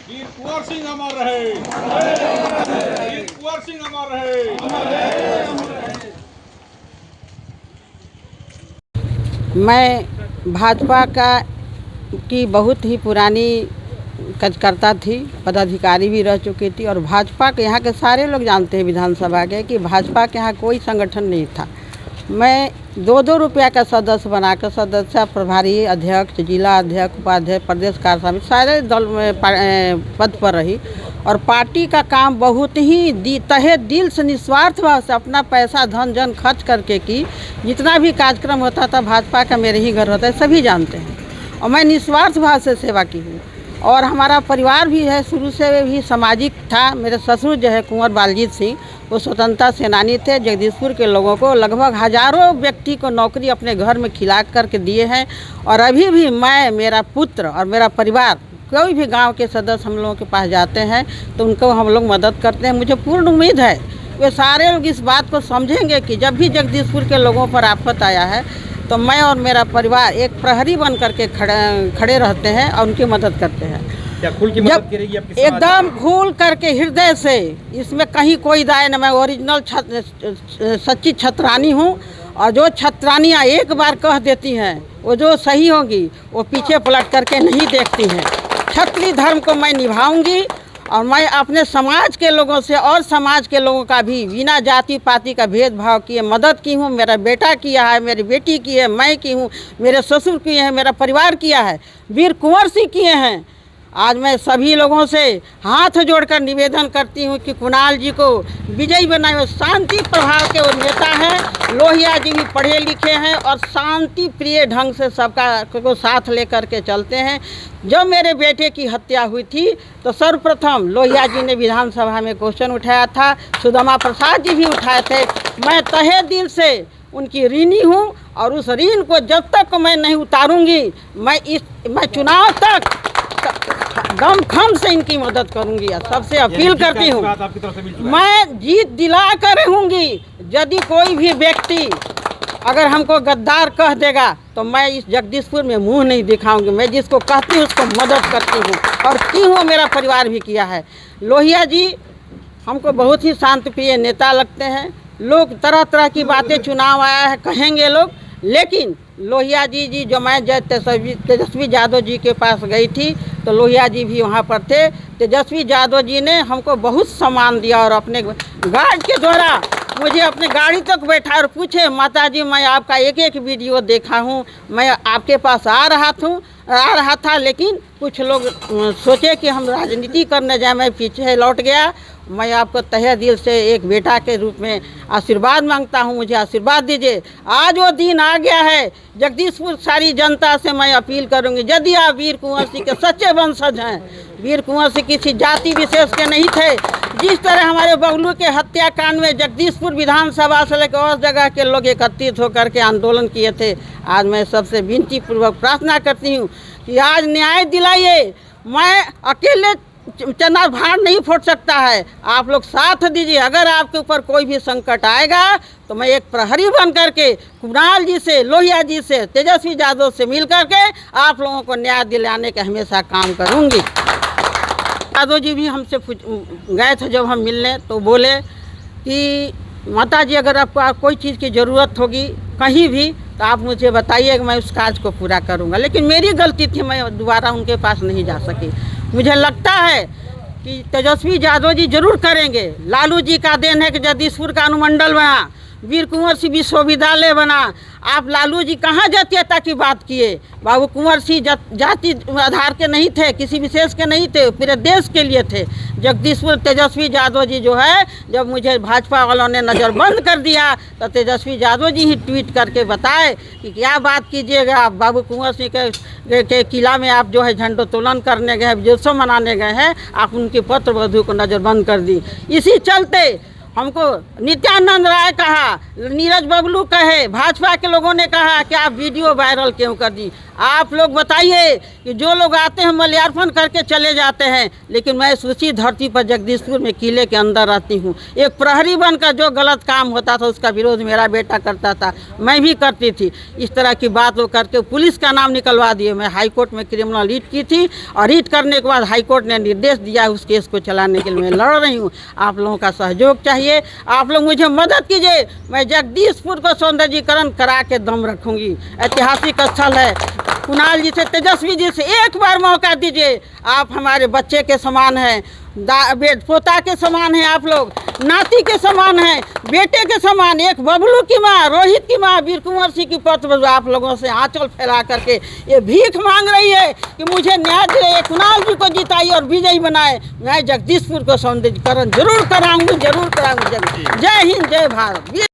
वीर कुंवर सिंह अमर रहे, वीर कुंवर सिंह अमर रहे। मैं भाजपा की बहुत ही पुरानी कार्यकर्ता थी, पदाधिकारी भी रह चुकी थी और भाजपा के यहाँ के सारे लोग जानते हैं विधानसभा के कि भाजपा के यहाँ कोई संगठन नहीं था। मैं 2-2 रुपया का सदस्य बनाकर सदस्य, प्रभारी, अध्यक्ष, जिला अध्यक्ष, उपाध्यक्ष, प्रदेश कार्य समिति सारे दल में पद पर रही और पार्टी का काम बहुत ही तहे दिल से निस्वार्थ भाव से अपना पैसा धन जन खर्च करके की। जितना भी कार्यक्रम होता था भाजपा का मेरे ही घर होता है, सभी जानते हैं और मैं निस्वार्थ भाव से सेवा की हूँ। और हमारा परिवार भी है, शुरू से भी सामाजिक था। मेरे ससुर जो है कुंवर बालजीत सिंह, वो स्वतंत्रता सेनानी थे। जगदीशपुर के लोगों को लगभग हजारों व्यक्ति को नौकरी अपने घर में खिला करके दिए हैं और अभी भी मैं, मेरा पुत्र और मेरा परिवार कोई भी गांव के सदस्य हम लोगों के पास जाते हैं तो उनको हम लोग मदद करते हैं। मुझे पूर्ण उम्मीद है वे सारे लोग इस बात को समझेंगे कि जब भी जगदीशपुर के लोगों पर आफत आया है तो मैं और मेरा परिवार एक प्रहरी बन करके खड़े रहते हैं और उनकी मदद करते हैं। क्या खुल की मदद करेगी आपकी? एकदम खुल करके हृदय से, इसमें कहीं कोई दाय न। मैं ओरिजिनल सच्ची छतरानी हूँ और जो छतरानियाँ एक बार कह देती हैं वो जो सही होंगी वो पीछे पलट करके नहीं देखती हैं। क्षत्रिय धर्म को मैं निभाऊंगी और मैं अपने समाज के लोगों से और समाज के लोगों का भी बिना जाति पाति का भेदभाव किए मदद की हूँ। मेरा बेटा किया है, मेरी बेटी की है, मैं की हूँ, मेरे ससुर किए हैं, मेरा परिवार किया है, वीर कुंवर सिंह किए हैं। आज मैं सभी लोगों से हाथ जोड़कर निवेदन करती हूँ कि कुणाल जी को विजयी बनाए। वो शांति प्रभाव के वो नेता हैं। लोहिया जी भी पढ़े लिखे हैं और शांति प्रिय ढंग से सबका को साथ लेकर के चलते हैं। जब मेरे बेटे की हत्या हुई थी तो सर्वप्रथम लोहिया जी ने विधानसभा में क्वेश्चन उठाया था, सुदामा प्रसाद जी भी उठाए थे। मैं तहे दिल से उनकी ऋणी हूँ और उस ऋण को जब तक मैं नहीं उतारूँगी मैं चुनाव तक दमखम से इनकी मदद करूंगी। सबसे अपील करती हूँ, मैं जीत दिला कर रहूँगी। यदि कोई भी व्यक्ति अगर हमको गद्दार कह देगा तो मैं इस जगदीशपुर में मुंह नहीं दिखाऊंगी। मैं जिसको कहती हूँ उसको मदद करती हूँ और की हूँ, मेरा परिवार भी किया है। लोहिया जी हमको बहुत ही शांत प्रिय नेता लगते हैं। लोग तरह तरह की बातें, चुनाव आया है कहेंगे लोग, लेकिन लोहिया जी जो मैं तेजस्वी यादव जी के पास गई थी तो लोहिया जी भी वहाँ पर थे। तेजस्वी यादव जी ने हमको बहुत सम्मान दिया और अपने गार्ड के द्वारा मुझे अपने गाड़ी तक बैठा और पूछे, माताजी मैं आपका एक एक वीडियो देखा हूँ, मैं आपके पास आ रहा था लेकिन कुछ लोग सोचे कि हम राजनीति करने जाए, मैं पीछे लौट गया। मैं आपको तहे दिल से एक बेटा के रूप में आशीर्वाद मांगता हूं, मुझे आशीर्वाद दीजिए। आज वो दिन आ गया है। जगदीशपुर सारी जनता से मैं अपील करूंगी, यदि आप वीर कुंवर सिंह के सच्चे वंशज हैं, वीर कुंवर सिंह किसी जाति विशेष के नहीं थे। जिस तरह हमारे बबलू के हत्याकांड में जगदीशपुर विधानसभा से लेकर और जगह के लोग एकत्रित होकर के आंदोलन किए थे, आज मैं सबसे विनती पूर्वक प्रार्थना करती हूँ कि आज न्याय दिलाइए। मैं अकेले चना भार नहीं फोड़ सकता है, आप लोग साथ दीजिए। अगर आपके ऊपर कोई भी संकट आएगा तो मैं एक प्रहरी बन करके कुणाल जी से, लोहिया जी से, तेजस्वी यादव से मिल करके आप लोगों को न्याय दिलाने का हमेशा काम करूंगी। यादव जी भी हमसे गए थे जब हम मिलने तो बोले कि माता जी अगर आपको कोई चीज़ की ज़रूरत होगी कहीं भी तो आप मुझे बताइए, मैं उस काज को पूरा करूंगा। लेकिन मेरी गलती थी, मैं दोबारा उनके पास नहीं जा सकी। मुझे लगता है कि तेजस्वी यादव जी जरूर करेंगे। लालू जी का देन है कि जगदीशपुर का अनुमंडल बना, वीर कुंवर सिंह विश्वविद्यालय बना। आप लालू जी कहाँ जातीयता की बात किए? बाबू कुंवर सिंह जाति आधार के नहीं थे, किसी विशेष के नहीं थे, पूरे देश के लिए थे। जगदीशपुर तेजस्वी यादव जी जो है, जब मुझे भाजपा वालों ने नज़रबंद कर दिया तो तेजस्वी यादव जी ही ट्वीट करके बताए कि क्या बात कीजिएगा, आप बाबू कुंवर सिंह के किला में आप जो है झंडोत्तोलन करने गए, विजयोत्सव मनाने गए हैं, आप उनकी पत्र वधु को नज़रबंद कर दी। इसी चलते हमको नित्यानंद राय कहा, नीरज बबलू कहे, भाजपा के लोगों ने कहा कि आप वीडियो वायरल क्यों कर दी। आप लोग बताइए कि जो लोग आते हैं माल्यार्पण करके चले जाते हैं, लेकिन मैं उसी धरती पर जगदीशपुर में किले के अंदर रहती हूँ। एक प्रहरी बनकर जो गलत काम होता था उसका विरोध मेरा बेटा करता था, मैं भी करती थी। इस तरह की बात वो करके पुलिस का नाम निकलवा दिए। मैं हाई कोर्ट में क्रिमिनल रीट की थी और रीट करने के बाद हाई कोर्ट ने निर्देश दिया उस केस को चलाने के लिए मैं लड़ रही हूँ। आप लोगों का सहयोग चाहिए, आप लोग मुझे मदद कीजिए। मैं जगदीशपुर को सौंदर्यीकरण करा के दम रखूँगी। ऐतिहासिक स्थल है। कुणाल जी से, तेजस्वी जी से एक बार मौका दीजिए। आप हमारे बच्चे के समान हैं, पोता के समान हैं, आप लोग नाती के समान हैं, बेटे के समान। एक बबलू की माँ, रोहित की माँ, वीर कुंवर सिंह की पत्र आप लोगों से आंचल फैला करके ये भीख मांग रही है कि मुझे न्याय दे, कुणाल जी को जिताइए और विजयी बनाए। मैं जगदीशपुर को सौंदर्यीकरण जरूर कराऊंगी, जरूर कराऊंगी। जय हिंद, जय भारत।